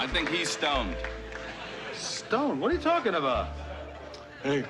I think he's stoned. Stone? What are you talking about? Hey,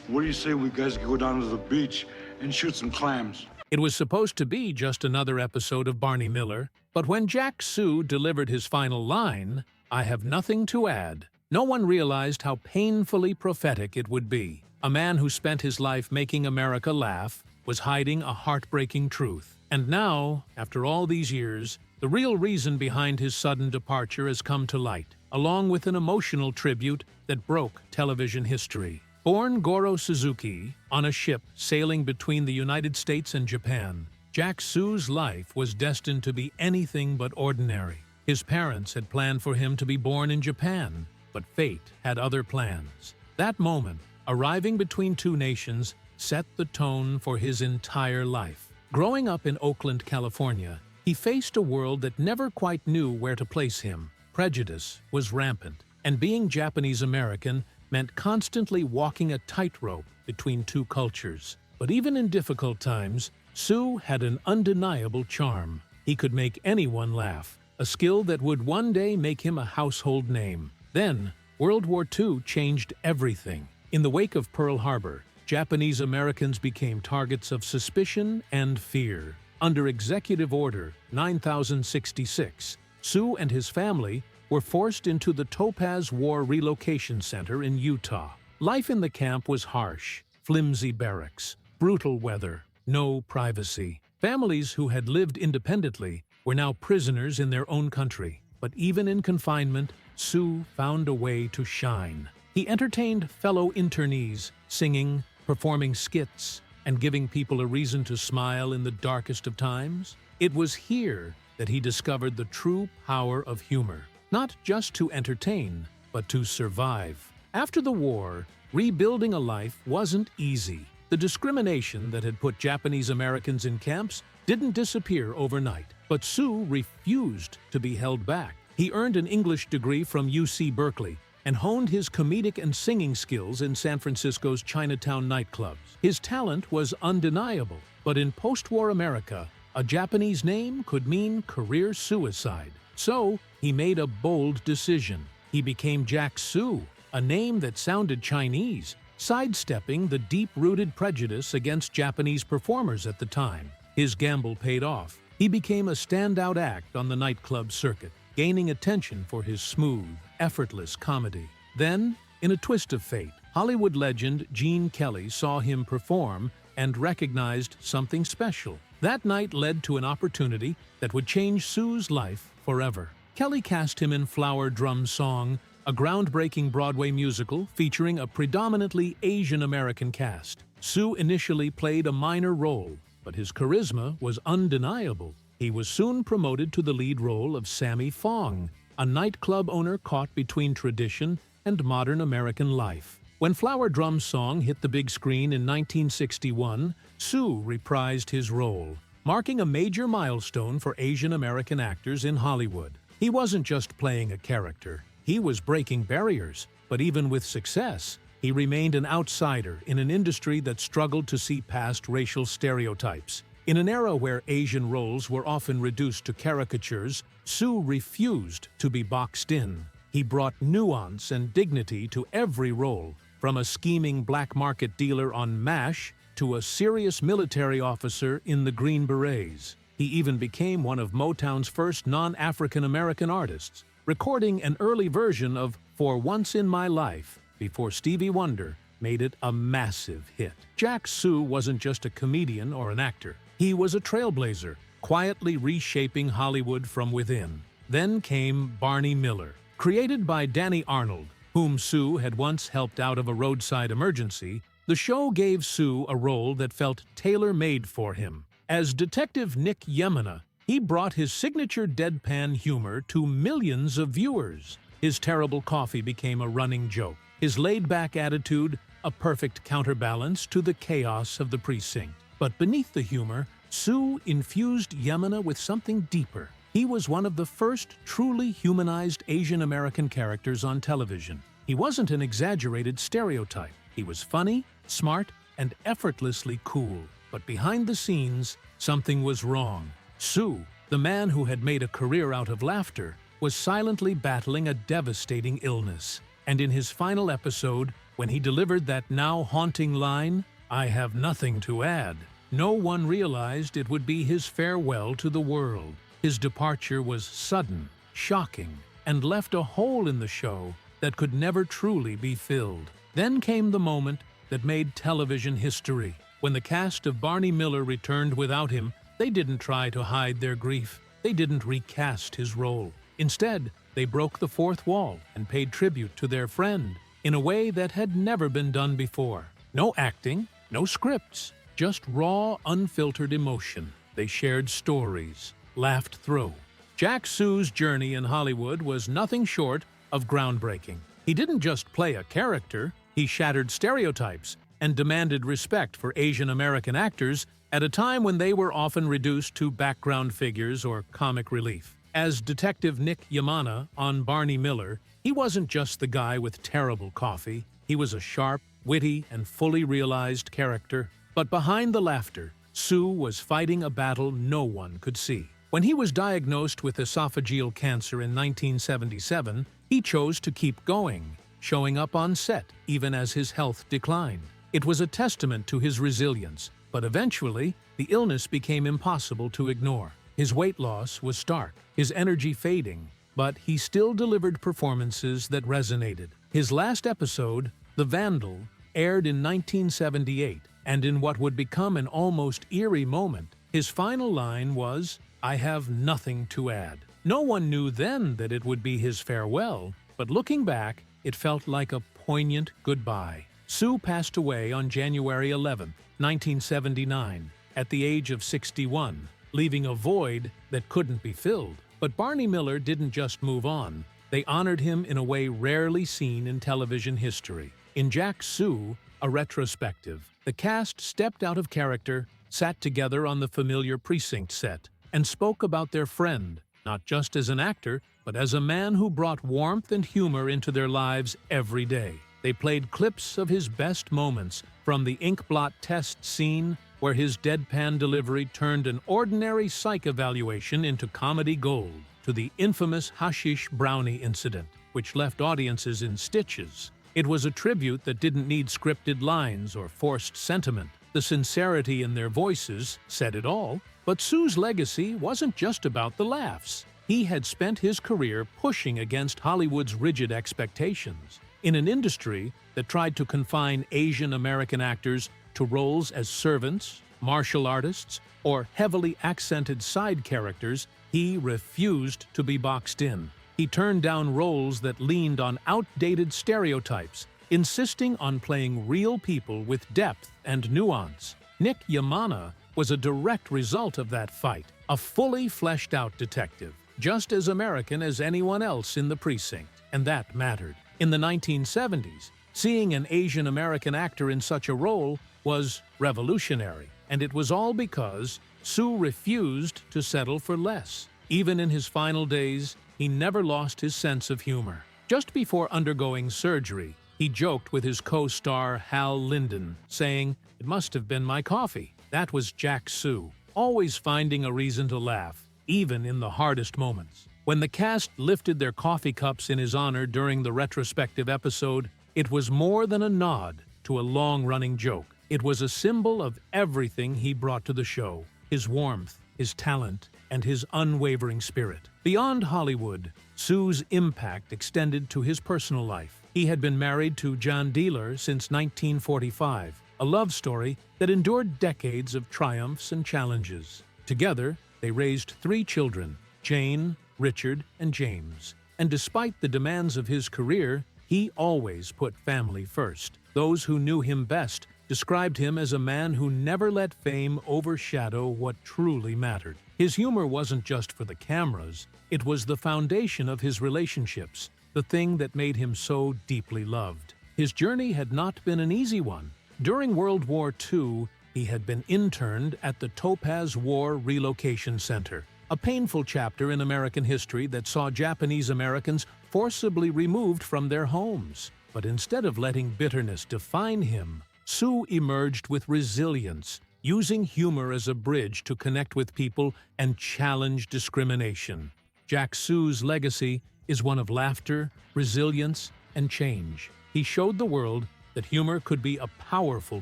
what do you say we guys go down to the beach and shoot some clams? It was supposed to be just another episode of Barney Miller, but when Jack Soo delivered his final line, "I have nothing to add," no one realized how painfully prophetic it would be. A man who spent his life making America laugh was hiding a heartbreaking truth. And now, after all these years, the real reason behind his sudden departure has come to light, along with an emotional tribute that broke television history. Born Goro Suzuki on a ship sailing between the United States and Japan, Jack Soo's life was destined to be anything but ordinary. His parents had planned for him to be born in Japan, but fate had other plans. That moment, arriving between two nations, set the tone for his entire life. Growing up in Oakland, California, he faced a world that never quite knew where to place him. Prejudice was rampant, and being Japanese American meant constantly walking a tightrope between two cultures. But even in difficult times, Soo had an undeniable charm. He could make anyone laugh, a skill that would one day make him a household name. Then, World War II changed everything. In the wake of Pearl Harbor, Japanese Americans became targets of suspicion and fear. Under Executive Order 9066, Soo and his family were forced into the Topaz War Relocation Center in Utah. Life in the camp was harsh, flimsy barracks, brutal weather, no privacy. Families who had lived independently were now prisoners in their own country. But even in confinement, Soo found a way to shine. He entertained fellow internees, singing, performing skits, and giving people a reason to smile in the darkest of times. It was here that he discovered the true power of humor, not just to entertain, but to survive. After the war, rebuilding a life wasn't easy. The discrimination that had put Japanese Americans in camps didn't disappear overnight, but Soo refused to be held back. He earned an English degree from UC Berkeley and honed his comedic and singing skills in San Francisco's Chinatown nightclubs. His talent was undeniable, but in post-war America, a Japanese name could mean career suicide. So, he made a bold decision. He became Jack Soo, a name that sounded Chinese, sidestepping the deep-rooted prejudice against Japanese performers at the time. His gamble paid off. He became a standout act on the nightclub circuit, gaining attention for his smooth, effortless comedy. Then, in a twist of fate, Hollywood legend Gene Kelly saw him perform and recognized something special. That night led to an opportunity that would change Soo's life forever. Kelly cast him in Flower Drum Song, a groundbreaking Broadway musical featuring a predominantly Asian American cast. Soo initially played a minor role, but his charisma was undeniable. He was soon promoted to the lead role of Sammy Fong, a nightclub owner caught between tradition and modern American life. When Flower Drum Song hit the big screen in 1961, Soo reprised his role, marking a major milestone for Asian American actors in Hollywood. He wasn't just playing a character, he was breaking barriers, but even with success, he remained an outsider in an industry that struggled to see past racial stereotypes. In an era where Asian roles were often reduced to caricatures, Soo refused to be boxed in. He brought nuance and dignity to every role, from a scheming black market dealer on MASH to a serious military officer in the Green Berets. He even became one of Motown's first non-African American artists, recording an early version of For Once in My Life before Stevie Wonder made it a massive hit. Jack Soo wasn't just a comedian or an actor. He was a trailblazer, quietly reshaping Hollywood from within. Then came Barney Miller. Created by Danny Arnold, whom Soo had once helped out of a roadside emergency, the show gave Soo a role that felt tailor-made for him. As Detective Nick Yemana, he brought his signature deadpan humor to millions of viewers. His terrible coffee became a running joke. His laid-back attitude, a perfect counterbalance to the chaos of the precinct. But beneath the humor, Soo infused Yemana with something deeper. He was one of the first truly humanized Asian American characters on television. He wasn't an exaggerated stereotype. He was funny, smart, and effortlessly cool. But behind the scenes, something was wrong. Soo, the man who had made a career out of laughter, was silently battling a devastating illness. And in his final episode, when he delivered that now haunting line, "I have nothing to add," no one realized it would be his farewell to the world. His departure was sudden, shocking, and left a hole in the show that could never truly be filled. Then came the moment that made television history. When the cast of Barney Miller returned without him, they didn't try to hide their grief. They didn't recast his role. Instead, they broke the fourth wall and paid tribute to their friend in a way that had never been done before. No acting, no scripts, just raw, unfiltered emotion. They shared stories, laughed through. Jack Soo's journey in Hollywood was nothing short of groundbreaking. He didn't just play a character, he shattered stereotypes and demanded respect for Asian American actors at a time when they were often reduced to background figures or comic relief. As Detective Nick Yemana on Barney Miller, he wasn't just the guy with terrible coffee. He was a sharp, witty, and fully realized character. But behind the laughter, Soo was fighting a battle no one could see. When he was diagnosed with esophageal cancer in 1977, he chose to keep going, showing up on set even as his health declined. It was a testament to his resilience, but eventually, the illness became impossible to ignore. His weight loss was stark, his energy fading, but he still delivered performances that resonated. His last episode, The Vandal, aired in 1978, and in what would become an almost eerie moment, his final line was, "I have nothing to add." No one knew then that it would be his farewell, but looking back, it felt like a poignant goodbye. Soo passed away on January 11, 1979, at the age of 61, leaving a void that couldn't be filled. But Barney Miller didn't just move on. They honored him in a way rarely seen in television history. In Jack Soo, a retrospective, the cast stepped out of character, sat together on the familiar precinct set, and spoke about their friend, not just as an actor, but as a man who brought warmth and humor into their lives every day. They played clips of his best moments, from the inkblot test scene where his deadpan delivery turned an ordinary psych evaluation into comedy gold, to the infamous hashish brownie incident, which left audiences in stitches. It was a tribute that didn't need scripted lines or forced sentiment. The sincerity in their voices said it all. But Soo's legacy wasn't just about the laughs. He had spent his career pushing against Hollywood's rigid expectations. In an industry that tried to confine Asian American actors to roles as servants, martial artists, or heavily accented side characters, he refused to be boxed in. He turned down roles that leaned on outdated stereotypes, insisting on playing real people with depth and nuance. Nick Yemana was a direct result of that fight, a fully fleshed-out detective, just as American as anyone else in the precinct, and that mattered. In the 1970s, seeing an Asian American actor in such a role was revolutionary, and it was all because Soo refused to settle for less. Even in his final days, he never lost his sense of humor. Just before undergoing surgery, he joked with his co-star Hal Linden, saying, "It must have been my coffee." That was Jack Soo, always finding a reason to laugh, even in the hardest moments. When the cast lifted their coffee cups in his honor during the retrospective episode, it was more than a nod to a long-running joke. It was a symbol of everything he brought to the show: his warmth, his talent, and his unwavering spirit. Beyond Hollywood, Soo's impact extended to his personal life. He had been married to John Dealer since 1945, a love story that endured decades of triumphs and challenges. Together, they raised 3 children, Jane, Richard, and James. And despite the demands of his career, he always put family first. Those who knew him best described him as a man who never let fame overshadow what truly mattered. His humor wasn't just for the cameras, it was the foundation of his relationships, the thing that made him so deeply loved. His journey had not been an easy one. During World War II, he had been interned at the Topaz War Relocation Center, a painful chapter in American history that saw Japanese Americans forcibly removed from their homes. But instead of letting bitterness define him, Soo emerged with resilience, using humor as a bridge to connect with people and challenge discrimination. Jack Soo's legacy is one of laughter, resilience, and change. He showed the world that humor could be a powerful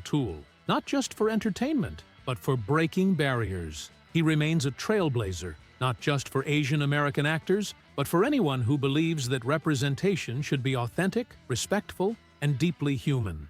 tool, not just for entertainment, but for breaking barriers. He remains a trailblazer, not just for Asian American actors, but for anyone who believes that representation should be authentic, respectful, and deeply human.